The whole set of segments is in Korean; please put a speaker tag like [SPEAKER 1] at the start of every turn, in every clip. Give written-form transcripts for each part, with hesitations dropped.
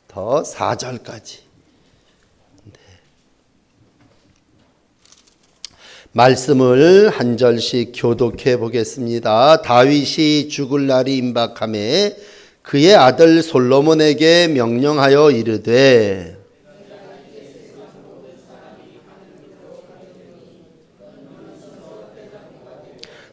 [SPEAKER 1] 더 4절까지 말씀을 한 절씩 교독해 보겠습니다. 다윗이 죽을 날이 임박하매 그의 아들 솔로몬에게 명령하여 이르되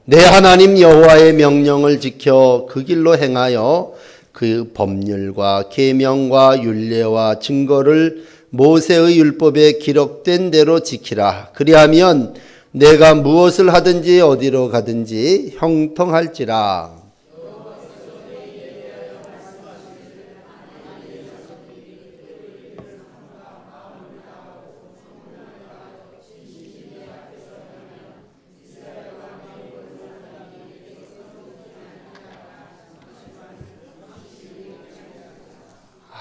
[SPEAKER 1] 내 하나님 여호와의 명령을 지켜 그 길로 행하여 그 법률과 계명과 율례와 증거를 모세의 율법에 기록된 대로 지키라. 그리하면 내가 무엇을 하든지 어디로 가든지 형통할지라.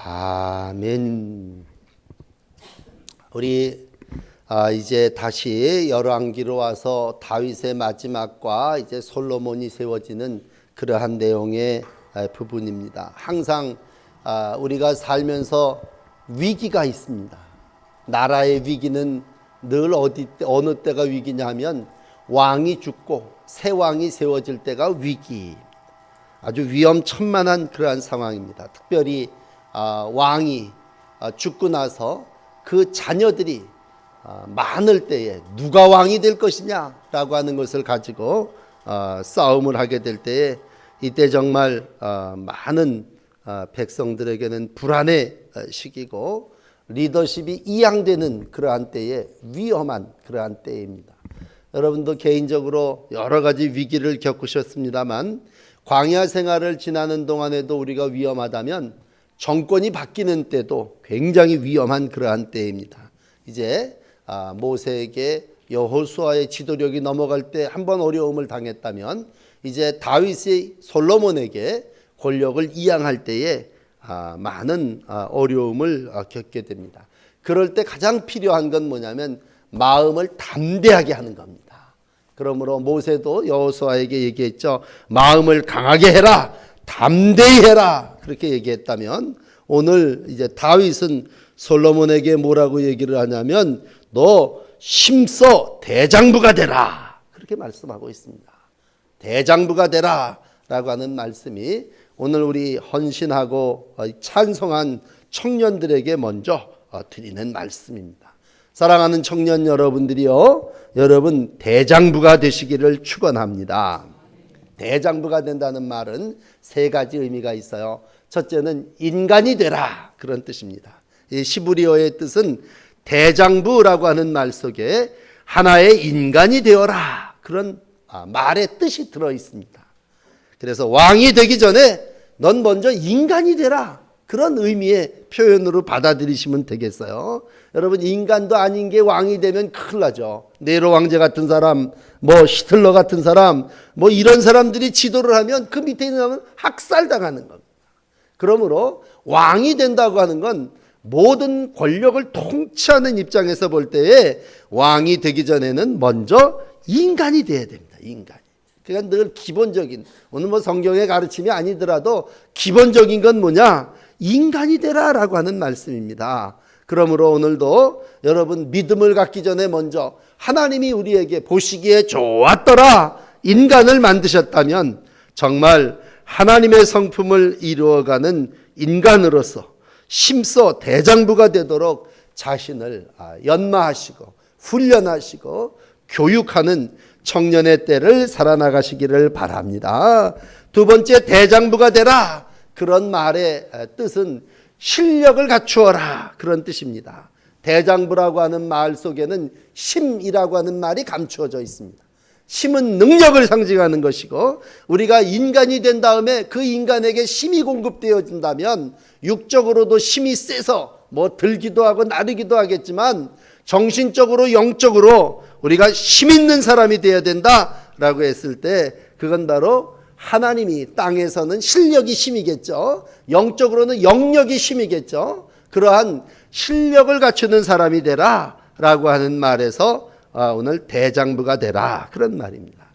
[SPEAKER 1] 아멘. 우리 이제 다시 열왕기로 와서 다윗의 마지막과 이제 솔로몬이 세워지는 그러한 내용의 부분입니다. 항상 우리가 살면서 위기가 있습니다. 나라의 위기는 늘 어느 때가 위기냐면 왕이 죽고 새 왕이 세워질 때가 위기. 아주 위험천만한 그러한 상황입니다. 특별히 왕이 죽고 나서 그 자녀들이 많을 때에 누가 왕이 될 것이냐라고 하는 것을 가지고 싸움을 하게 될 때에 이때 정말 많은 백성들에게는 불안의 시기고 리더십이 이양되는 그러한 때에 위험한 그러한 때입니다. 여러분도 개인적으로 여러 가지 위기를 겪으셨습니다만 광야 생활을 지나는 동안에도 우리가 위험하다면 정권이 바뀌는 때도 굉장히 위험한 그러한 때입니다. 이제 모세에게 여호수아의 지도력이 넘어갈 때 한 번 어려움을 당했다면 이제 다윗이 솔로몬에게 권력을 이양할 때에 많은 어려움을 겪게 됩니다. 그럴 때 가장 필요한 건 뭐냐면 마음을 담대하게 하는 겁니다. 그러므로 모세도 여호수아에게 얘기했죠. 마음을 강하게 해라. 담대히 해라. 그렇게 얘기했다면 오늘 이제 다윗은 솔로몬에게 뭐라고 얘기를 하냐면 너 심서 대장부가 되라. 그렇게 말씀하고 있습니다. 대장부가 되라 라고 하는 말씀이 오늘 우리 헌신하고 찬송한 청년들에게 먼저 드리는 말씀입니다. 사랑하는 청년 여러분들이요, 여러분 대장부가 되시기를 축원합니다. 대장부가 된다는 말은 세 가지 의미가 있어요. 첫째는 인간이 되라, 그런 뜻입니다. 이 시브리어의 뜻은 대장부라고 하는 말 속에 하나의 인간이 되어라, 그런 말의 뜻이 들어 있습니다. 그래서 왕이 되기 전에 넌 먼저 인간이 되라, 그런 의미의 표현으로 받아들이시면 되겠어요. 여러분, 인간도 아닌 게 왕이 되면 큰일 나죠. 네로 왕제 같은 사람, 히틀러 같은 사람, 이런 사람들이 지도를 하면 그 밑에 있는 사람은 학살당하는 겁니다. 그러므로 왕이 된다고 하는 건 모든 권력을 통치하는 입장에서 볼 때에 왕이 되기 전에는 먼저 인간이 돼야 됩니다. 인간이. 그러니까 늘 기본적인, 오늘 성경의 가르침이 아니더라도 기본적인 건 뭐냐? 인간이 되라라고 하는 말씀입니다. 그러므로 오늘도 여러분 믿음을 갖기 전에 먼저 하나님이 우리에게 보시기에 좋았더라 인간을 만드셨다면 정말 하나님의 성품을 이루어가는 인간으로서 심서 대장부가 되도록 자신을 연마하시고 훈련하시고 교육하는 청년의 때를 살아나가시기를 바랍니다. 두 번째, 대장부가 되라. 그런 말의 뜻은 실력을 갖추어라, 그런 뜻입니다. 대장부라고 하는 말 속에는 심이라고 하는 말이 감추어져 있습니다. 심은 능력을 상징하는 것이고, 우리가 인간이 된 다음에 그 인간에게 심이 공급되어진다면 육적으로도 심이 세서 들기도 하고 나르기도 하겠지만 정신적으로 영적으로 우리가 힘 있는 사람이 되어야 된다라고 했을 때 그건 바로 하나님이 땅에서는 실력이 힘이겠죠. 영적으로는 영력이 힘이겠죠. 그러한 실력을 갖추는 사람이 되라 라고 하는 말에서 오늘 대장부가 되라, 그런 말입니다.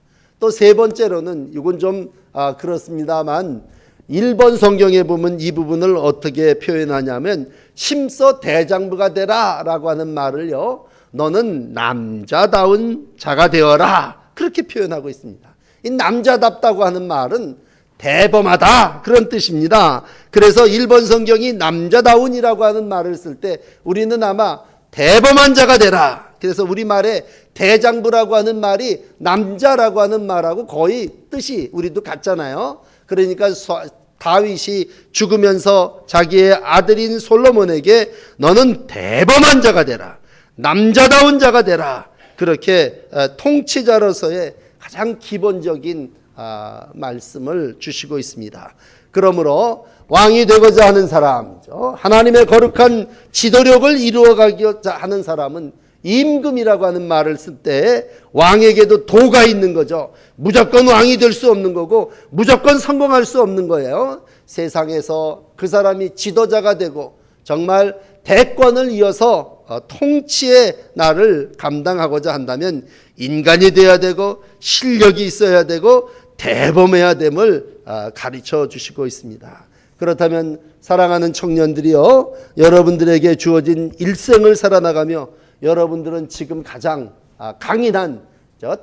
[SPEAKER 1] 또 세 번째로는 이건 좀 그렇습니다만 1번 성경에 보면 이 부분을 어떻게 표현하냐면 심서 대장부가 되라 라고 하는 말을요, 너는 남자다운 자가 되어라, 그렇게 표현하고 있습니다. 이 남자답다고 하는 말은 대범하다, 그런 뜻입니다. 그래서 1번 성경이 남자다운이라고 하는 말을 쓸 때 우리는 아마 대범한 자가 되라, 그래서 우리말에 대장부라고 하는 말이 남자라고 하는 말하고 거의 뜻이 우리도 같잖아요. 그러니까 다윗이 죽으면서 자기의 아들인 솔로몬에게 너는 대범한 자가 되라, 남자다운 자가 되라, 그렇게 통치자로서의 가장 기본적인 말씀을 주시고 있습니다. 그러므로 왕이 되고자 하는 사람, 하나님의 거룩한 지도력을 이루어가고자 하는 사람은 임금이라고 하는 말을 쓸 때 왕에게도 도가 있는 거죠. 무조건 왕이 될 수 없는 거고 무조건 성공할 수 없는 거예요. 세상에서 그 사람이 지도자가 되고 정말 대권을 이어서 통치의 날을 감당하고자 한다면 인간이 되어야 되고 실력이 있어야 되고 대범해야 됨을 가르쳐 주시고 있습니다. 그렇다면 사랑하는 청년들이요, 여러분들에게 주어진 일생을 살아나가며 여러분들은 지금 가장 강인한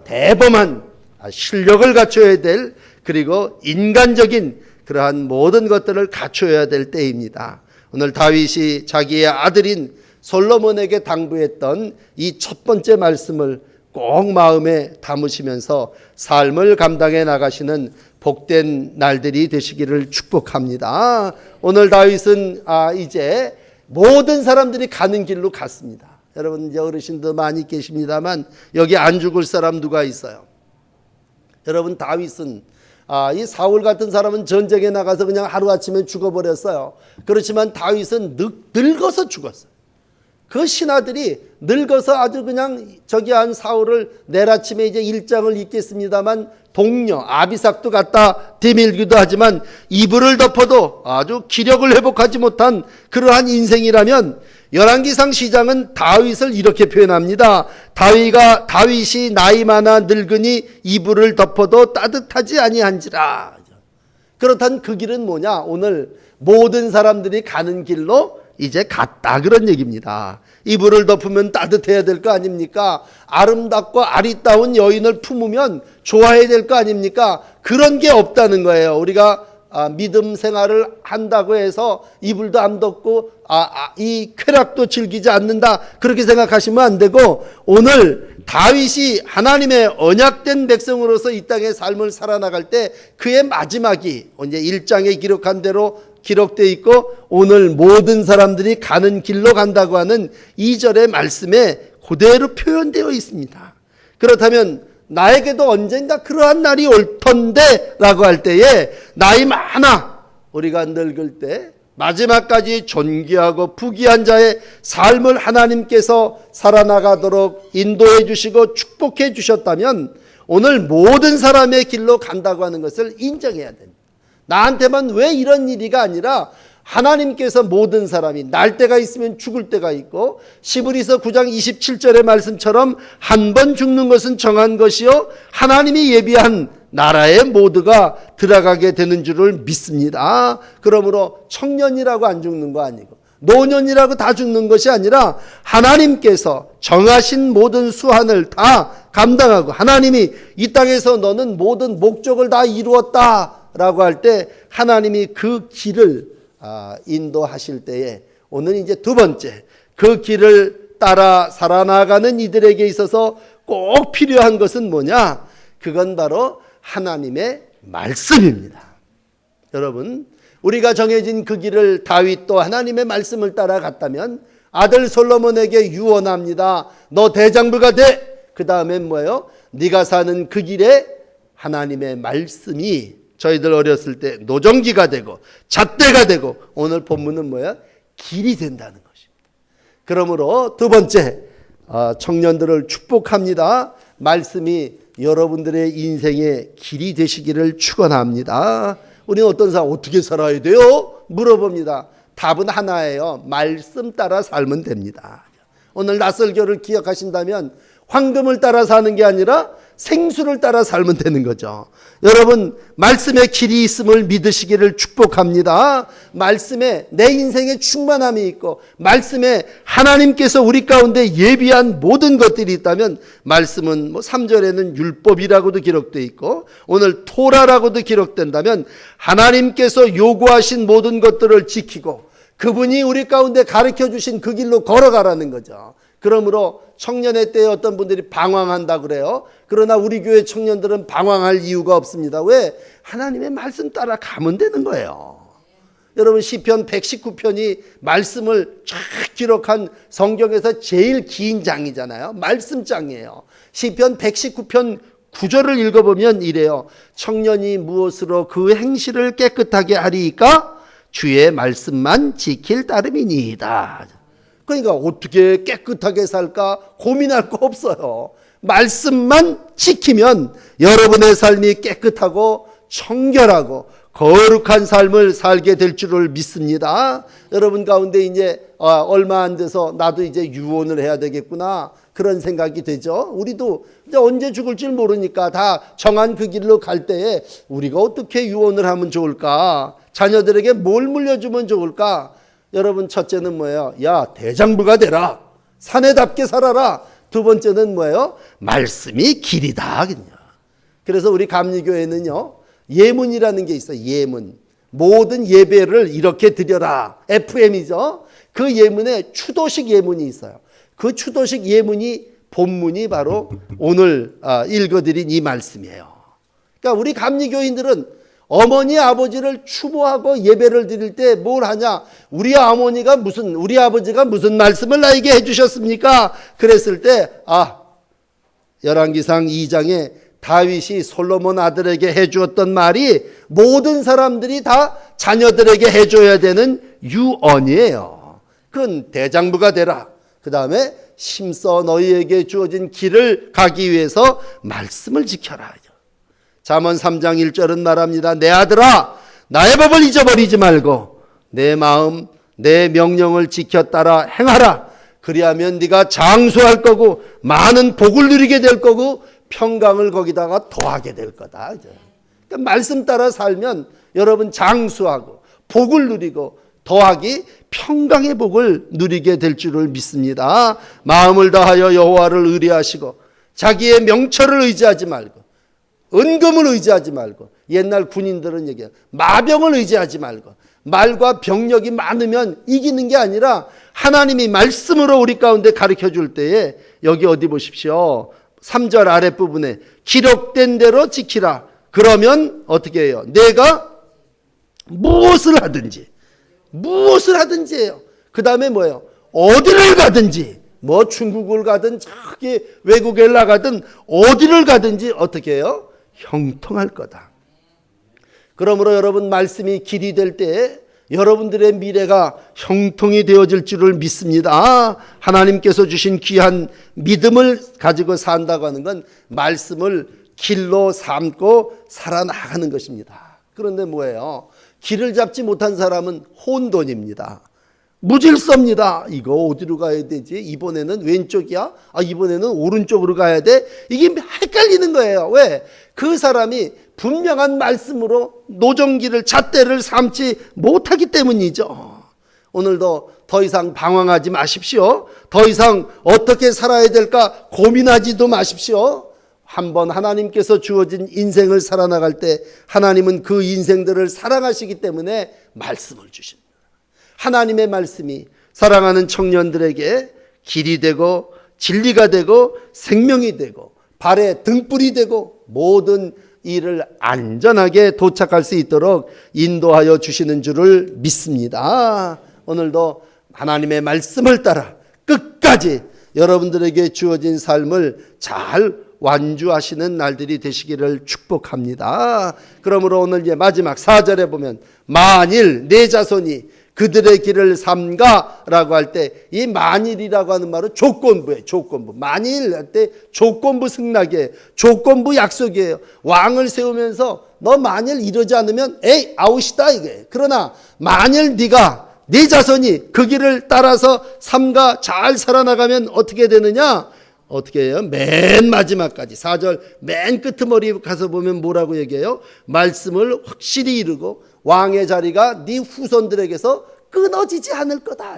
[SPEAKER 1] 대범한 실력을 갖춰야 될, 그리고 인간적인 그러한 모든 것들을 갖춰야 될 때입니다. 오늘 다윗이 자기의 아들인 솔로몬에게 당부했던 이 첫 번째 말씀을 꼭 마음에 담으시면서 삶을 감당해 나가시는 복된 날들이 되시기를 축복합니다. 오늘 다윗은 이제 모든 사람들이 가는 길로 갔습니다. 여러분, 이제 어르신도 많이 계십니다만 여기 안 죽을 사람 누가 있어요? 여러분, 다윗은 이 사울 같은 사람은 전쟁에 나가서 그냥 하루아침에 죽어버렸어요. 그렇지만 다윗은 늙어서 죽었어요. 그 신하들이 늙어서 아주 그냥 저기 한 사울을 내일 아침에 이제 일장을 입겠습니다만 동료 아비삭도 갖다 대밀기도 하지만 이불을 덮어도 아주 기력을 회복하지 못한 그러한 인생이라면 열왕기상 시장은 다윗을 이렇게 표현합니다. 다윗이 나이 많아 늙으니 이불을 덮어도 따뜻하지 아니한지라. 그렇다면 그 길은 뭐냐? 오늘 모든 사람들이 가는 길로 이제 갔다, 그런 얘기입니다. 이불을 덮으면 따뜻해야 될 거 아닙니까? 아름답고 아리따운 여인을 품으면 좋아해야 될 거 아닙니까? 그런 게 없다는 거예요. 우리가 믿음 생활을 한다고 해서 이불도 안 덮고 이 쾌락도 즐기지 않는다, 그렇게 생각하시면 안 되고, 오늘 다윗이 하나님의 언약된 백성으로서 이 땅의 삶을 살아나갈 때 그의 마지막이 이제 1장에 기록한 대로 기록되어 있고, 오늘 모든 사람들이 가는 길로 간다고 하는 2절의 말씀에 그대로 표현되어 있습니다. 그렇다면 나에게도 언젠가 그러한 날이 올 텐데 라고 할 때에, 나이 많아 우리가 늙을 때 마지막까지 존귀하고 부귀한 자의 삶을 하나님께서 살아나가도록 인도해 주시고 축복해 주셨다면 오늘 모든 사람의 길로 간다고 하는 것을 인정해야 됩니다. 나한테만 왜 이런 일이가 아니라 하나님께서 모든 사람이 날 때가 있으면 죽을 때가 있고, 시브리서 9장 27절의 말씀처럼 한 번 죽는 것은 정한 것이요 하나님이 예비한 나라에 모두가 들어가게 되는 줄을 믿습니다. 그러므로 청년이라고 안 죽는 거 아니고 노년이라고 다 죽는 것이 아니라 하나님께서 정하신 모든 수한을 다 감당하고, 하나님이 이 땅에서 너는 모든 목적을 다 이루었다 라고 할 때 하나님이 그 길을 인도하실 때에, 오늘 이제 두 번째, 그 길을 따라 살아나가는 이들에게 있어서 꼭 필요한 것은 뭐냐? 그건 바로 하나님의 말씀입니다. 여러분, 우리가 정해진 그 길을 다윗도 하나님의 말씀을 따라갔다면 아들 솔로몬에게 유언합니다. 너 대장부가 돼. 그 다음엔 뭐예요? 네가 사는 그 길에 하나님의 말씀이 저희들 어렸을 때 노정기가 되고 잣대가 되고, 오늘 본문은 뭐야? 길이 된다는 것입니다. 그러므로 두 번째, 청년들을 축복합니다. 말씀이 여러분들의 인생의 길이 되시기를 축원합니다. 우리는 어떤 사람 어떻게 살아야 돼요? 물어봅니다. 답은 하나예요. 말씀 따라 살면 됩니다. 오늘 낯설교를 기억하신다면 황금을 따라 사는 게 아니라 생수를 따라 살면 되는 거죠. 여러분, 말씀의 길이 있음을 믿으시기를 축복합니다. 말씀에 내 인생에 충만함이 있고 말씀에 하나님께서 우리 가운데 예비한 모든 것들이 있다면 말씀은 3절에는 율법이라고도 기록되어 있고 오늘 토라라고도 기록된다면 하나님께서 요구하신 모든 것들을 지키고 그분이 우리 가운데 가르쳐 주신 그 길로 걸어가라는 거죠. 그러므로 청년의 때에 어떤 분들이 방황한다 그래요. 그러나 우리 교회 청년들은 방황할 이유가 없습니다. 왜? 하나님의 말씀 따라 가면 되는 거예요. 여러분, 시편 119편이 말씀을 쫙 기록한 성경에서 제일 긴 장이잖아요. 말씀장이에요. 시편 119편 9절을 읽어보면 이래요. 청년이 무엇으로 그 행실을 깨끗하게 하리이까? 주의 말씀만 지킬 따름이니이다. 그러니까 어떻게 깨끗하게 살까 고민할 거 없어요. 말씀만 지키면 여러분의 삶이 깨끗하고 청결하고 거룩한 삶을 살게 될 줄을 믿습니다. 여러분 가운데 이제 얼마 안 돼서 나도 이제 유언을 해야 되겠구나 그런 생각이 되죠. 우리도 이제 언제 죽을지 모르니까 다 정한 그 길로 갈 때에 우리가 어떻게 유언을 하면 좋을까? 자녀들에게 뭘 물려주면 좋을까? 여러분, 첫째는 뭐예요? 야, 대장부가 되라. 사내답게 살아라. 두 번째는 뭐예요? 말씀이 길이다. 그래서 우리 감리교회는요, 예문이라는 게 있어요. 예문. 모든 예배를 이렇게 드려라. FM이죠. 그 예문에 추도식 예문이 있어요. 그 추도식 예문이 본문이 바로 오늘 읽어드린 이 말씀이에요. 그러니까 우리 감리교인들은 어머니 아버지를 추모하고 예배를 드릴 때 뭘 하냐? 우리 아버지가 무슨 말씀을 나에게 해주셨습니까? 그랬을 때 열왕기상 2장에 다윗이 솔로몬 아들에게 해주었던 말이 모든 사람들이 다 자녀들에게 해줘야 되는 유언이에요. 그건 대장부가 되라. 그 다음에 심써 너희에게 주어진 길을 가기 위해서 말씀을 지켜라. 잠언 3장 1절은 말합니다. 내 아들아, 나의 법을 잊어버리지 말고 내 마음, 내 명령을 지켜 따라 행하라. 그리하면 네가 장수할 거고 많은 복을 누리게 될 거고 평강을 거기다가 더하게 될 거다. 그러니까 말씀 따라 살면 여러분 장수하고 복을 누리고 더하기 평강의 복을 누리게 될 줄을 믿습니다. 마음을 다하여 여호와를 의뢰하시고 자기의 명철을 의지하지 말고 은금을 의지하지 말고 옛날 군인들은 얘기해요. 마병을 의지하지 말고 말과 병력이 많으면 이기는 게 아니라 하나님이 말씀으로 우리 가운데 가르쳐 줄 때에 여기 어디 보십시오. 3절 아랫부분에 기록된 대로 지키라. 그러면 어떻게 해요? 내가 무엇을 하든지 해요. 그 다음에 뭐예요? 어디를 가든지 뭐 중국을 가든 저기 외국에 나가든 어디를 가든지 어떻게 해요? 형통할 거다. 그러므로 여러분 말씀이 길이 될 때 여러분들의 미래가 형통이 되어질 줄을 믿습니다. 하나님께서 주신 귀한 믿음을 가지고 산다고 하는 건 말씀을 길로 삼고 살아나가는 것입니다. 그런데 뭐예요? 길을 잡지 못한 사람은 혼돈입니다. 무질서입니다. 이거 어디로 가야 되지? 이번에는 왼쪽이야? 이번에는 오른쪽으로 가야 돼? 이게 헷갈리는 거예요. 왜? 그 사람이 분명한 말씀으로 노정기를 잣대를 삼지 못하기 때문이죠. 오늘도 더 이상 방황하지 마십시오. 더 이상 어떻게 살아야 될까 고민하지도 마십시오. 한번 하나님께서 주어진 인생을 살아나갈 때 하나님은 그 인생들을 사랑하시기 때문에 말씀을 주십니다. 하나님의 말씀이 사랑하는 청년들에게 길이 되고 진리가 되고 생명이 되고 발의 등불이 되고 모든 일을 안전하게 도착할 수 있도록 인도하여 주시는 줄을 믿습니다. 오늘도 하나님의 말씀을 따라 끝까지 여러분들에게 주어진 삶을 잘 완주하시는 날들이 되시기를 축복합니다. 그러므로 오늘 이제 마지막 4절에 보면 만일 내 자손이 그들의 길을 삼가라고 할 때 이 만일이라고 하는 말은 조건부예요. 조건부. 만일 할 때 조건부 승낙이에요. 조건부 약속이에요. 왕을 세우면서 너 만일 이러지 않으면 에이 아웃이다 이게. 그러나 만일 네가 네 자손이 그 길을 따라서 삼가 잘 살아나가면 어떻게 되느냐? 어떻게 해요? 맨 마지막까지 4절 맨 끄트머리 가서 보면 뭐라고 얘기해요? 말씀을 확실히 이루고 왕의 자리가 네 후손들에게서 끊어지지 않을 거다.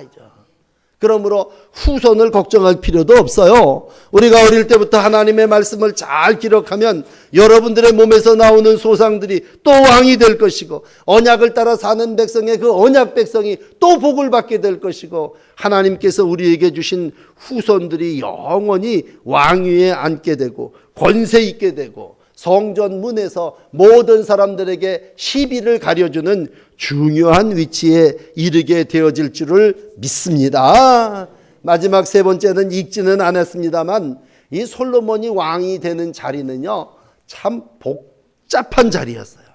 [SPEAKER 1] 그러므로 후손을 걱정할 필요도 없어요. 우리가 어릴 때부터 하나님의 말씀을 잘 기록하면 여러분들의 몸에서 나오는 소상들이 또 왕이 될 것이고, 언약을 따라 사는 백성의 그 언약 백성이 또 복을 받게 될 것이고, 하나님께서 우리에게 주신 후손들이 영원히 왕위에 앉게 되고 권세 있게 되고 성전 문에서 모든 사람들에게 시비를 가려주는 중요한 위치에 이르게 되어질 줄을 믿습니다. 마지막 세 번째는 읽지는 않았습니다만, 이 솔로몬이 왕이 되는 자리는요, 참 복잡한 자리였어요.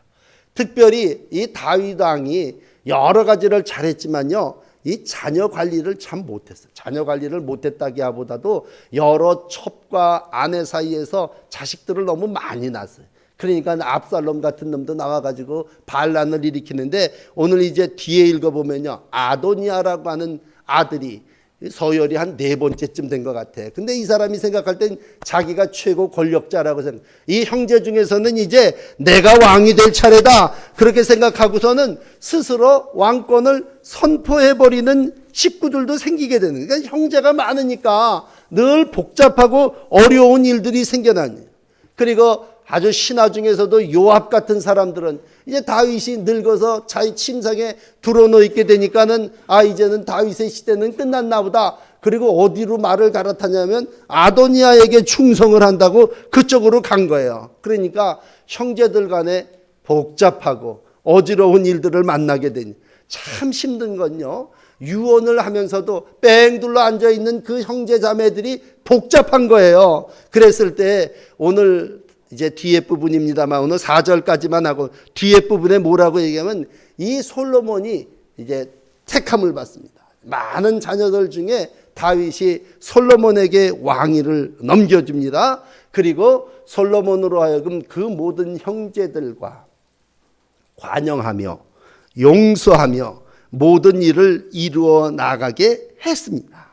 [SPEAKER 1] 특별히 이 다윗 왕이 여러 가지를 잘했지만요, 이 자녀 관리를 참 못했어요. 자녀 관리를 못했다기보다도 여러 첩과 아내 사이에서 자식들을 너무 많이 낳았어요. 그러니까 압살롬 같은 놈도 나와가지고 반란을 일으키는데, 오늘 이제 뒤에 읽어보면요, 아도니아라고 하는 아들이 서열이 한 4번째쯤 된 것 같아. 근데 이 사람이 생각할 땐 자기가 최고 권력자라고 생각. 이 형제 중에서는 이제 내가 왕이 될 차례다, 그렇게 생각하고서는 스스로 왕권을 선포해버리는 식구들도 생기게 되는. 그러니까 형제가 많으니까 늘 복잡하고 어려운 일들이 생겨나요. 그리고 아주 신하 중에서도 요압 같은 사람들은 이제 다윗이 늙어서 자기 침상에 들어놓여 있게 되니까는, 이제는 다윗의 시대는 끝났나 보다. 그리고 어디로 말을 갈아타냐면 아도니아에게 충성을 한다고 그쪽으로 간 거예요. 그러니까 형제들 간에 복잡하고 어지러운 일들을 만나게 되니, 참 힘든 건요, 유언을 하면서도 뺑 둘러 앉아있는 그 형제 자매들이 복잡한 거예요. 그랬을 때 오늘 이제 뒤에 부분입니다만, 오늘 4절까지만 하고 뒤에 부분에 뭐라고 얘기하면, 이 솔로몬이 이제 택함을 받습니다. 많은 자녀들 중에 다윗이 솔로몬에게 왕위를 넘겨줍니다. 그리고 솔로몬으로 하여금 그 모든 형제들과 관영하며 용서하며 모든 일을 이루어 나가게 했습니다.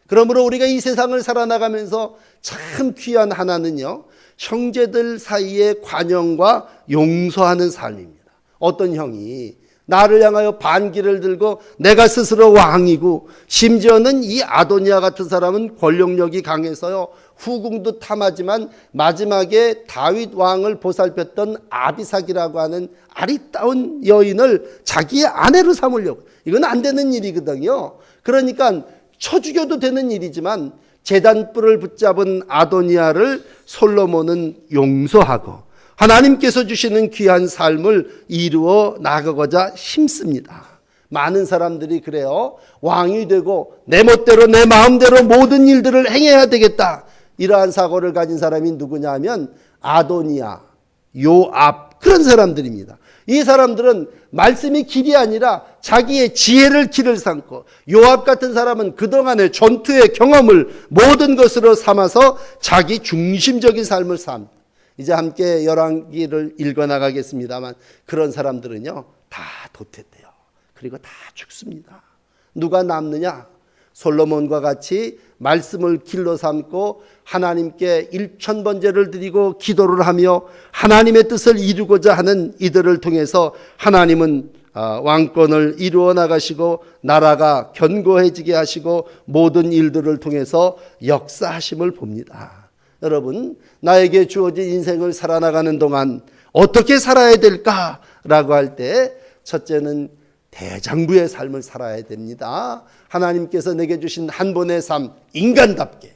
[SPEAKER 1] 그러므로 우리가 이 세상을 살아나가면서 참 귀한 하나는요, 형제들 사이의 관용과 용서하는 삶입니다. 어떤 형이 나를 향하여 반기를 들고 내가 스스로 왕이고, 심지어는 이 아도니아 같은 사람은 권력력이 강해서요, 후궁도 탐하지만 마지막에 다윗 왕을 보살폈던 아비삭이라고 하는 아리따운 여인을 자기의 아내로 삼으려고. 이건 안 되는 일이거든요. 그러니까 쳐 죽여도 되는 일이지만 제단불을 붙잡은 아도니아를 솔로몬은 용서하고 하나님께서 주시는 귀한 삶을 이루어 나가고자 힘씁니다. 많은 사람들이 그래요. 왕이 되고 내 멋대로 내 마음대로 모든 일들을 행해야 되겠다, 이러한 사고를 가진 사람이 누구냐 하면 아도니아, 요압, 그런 사람들입니다. 이 사람들은 말씀이 길이 아니라 자기의 지혜를 길을 삼고, 요압 같은 사람은 그동안의 전투의 경험을 모든 것으로 삼아서 자기 중심적인 삶을 삽니다. 이제 함께 열왕기를 읽어나가겠습니다만, 그런 사람들은요 다 도태돼요. 그리고 다 죽습니다. 누가 남느냐? 솔로몬과 같이 말씀을 길로 삼고 하나님께 1000번제를 드리고 기도를 하며 하나님의 뜻을 이루고자 하는 이들을 통해서 하나님은 왕권을 이루어 나가시고 나라가 견고해지게 하시고 모든 일들을 통해서 역사하심을 봅니다. 여러분, 나에게 주어진 인생을 살아나가는 동안 어떻게 살아야 될까라고 할 때, 첫째는 대장부의 삶을 살아야 됩니다. 하나님께서 내게 주신 한 번의 삶, 인간답게,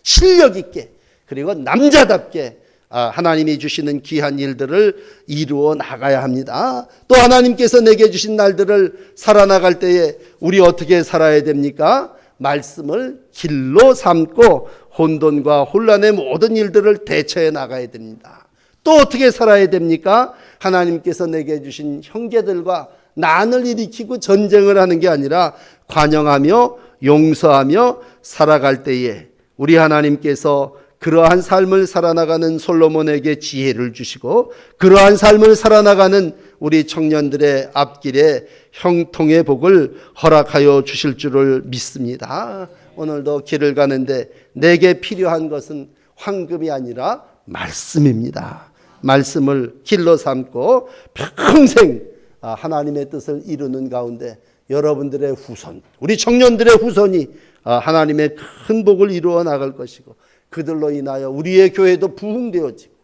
[SPEAKER 1] 실력 있게, 그리고 남자답게 하나님이 주시는 귀한 일들을 이루어 나가야 합니다. 또 하나님께서 내게 주신 날들을 살아나갈 때에 우리 어떻게 살아야 됩니까? 말씀을 길로 삼고 혼돈과 혼란의 모든 일들을 대처해 나가야 됩니다. 또 어떻게 살아야 됩니까? 하나님께서 내게 주신 형제들과 난을 일으키고 전쟁을 하는 게 아니라 관영하며 용서하며 살아갈 때에 우리 하나님께서 그러한 삶을 살아나가는 솔로몬에게 지혜를 주시고, 그러한 삶을 살아나가는 우리 청년들의 앞길에 형통의 복을 허락하여 주실 줄을 믿습니다. 오늘도 길을 가는데 내게 필요한 것은 황금이 아니라 말씀입니다. 말씀을 길로 삼고 평생 하나님의 뜻을 이루는 가운데 여러분들의 후손, 우리 청년들의 후손이 하나님의 큰 복을 이루어 나갈 것이고 그들로 인하여 우리의 교회도 부흥되어지고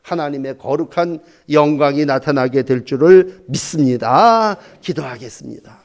[SPEAKER 1] 하나님의 거룩한 영광이 나타나게 될 줄을 믿습니다. 기도하겠습니다.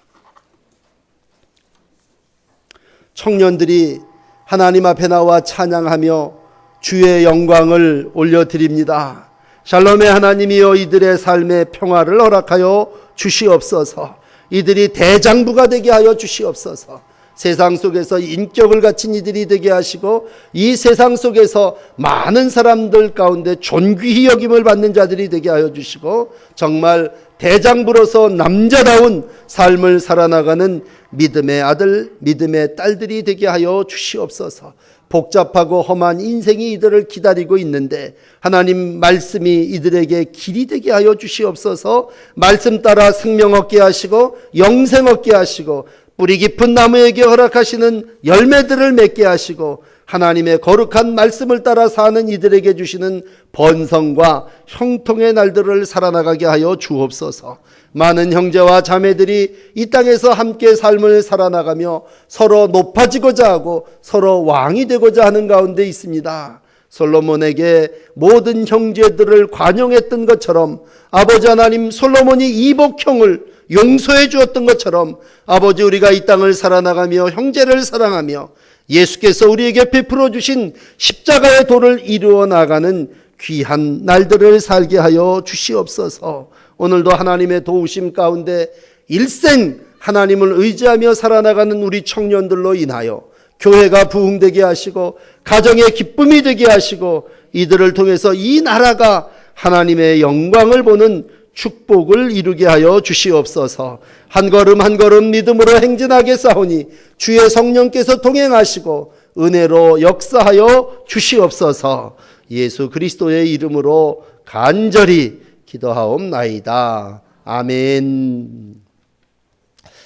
[SPEAKER 1] 청년들이 하나님 앞에 나와 찬양하며 주의 영광을 올려드립니다. 샬롬의 하나님이여 이들의 삶에 평화를 허락하여 주시옵소서. 이들이 대장부가 되게 하여 주시옵소서. 세상 속에서 인격을 갖춘 이들이 되게 하시고 이 세상 속에서 많은 사람들 가운데 존귀히 여김을 받는 자들이 되게 하여 주시고 정말 대장부로서 남자다운 삶을 살아나가는 믿음의 아들, 믿음의 딸들이 되게 하여 주시옵소서. 복잡하고 험한 인생이 이들을 기다리고 있는데 하나님 말씀이 이들에게 길이 되게 하여 주시옵소서. 말씀 따라 생명 얻게 하시고 영생 얻게 하시고 뿌리 깊은 나무에게 허락하시는 열매들을 맺게 하시고 하나님의 거룩한 말씀을 따라 사는 이들에게 주시는 번성과 형통의 날들을 살아나가게 하여 주옵소서. 많은 형제와 자매들이 이 땅에서 함께 삶을 살아나가며 서로 높아지고자 하고 서로 왕이 되고자 하는 가운데 있습니다. 솔로몬에게 모든 형제들을 관용했던 것처럼 아버지 하나님 솔로몬이 이복형을 용서해 주었던 것처럼 아버지 우리가 이 땅을 살아나가며 형제를 사랑하며 예수께서 우리에게 베풀어 주신 십자가의 도를 이루어 나가는 귀한 날들을 살게 하여 주시옵소서. 오늘도 하나님의 도우심 가운데 일생 하나님을 의지하며 살아나가는 우리 청년들로 인하여 교회가 부흥되게 하시고 가정의 기쁨이 되게 하시고 이들을 통해서 이 나라가 하나님의 영광을 보는 축복을 이루게 하여 주시옵소서. 한 걸음 한 걸음 믿음으로 행진하게 싸우니 주의 성령께서 동행하시고 은혜로 역사하여 주시옵소서. 예수 그리스도의 이름으로 간절히 기도하옵나이다. 아멘.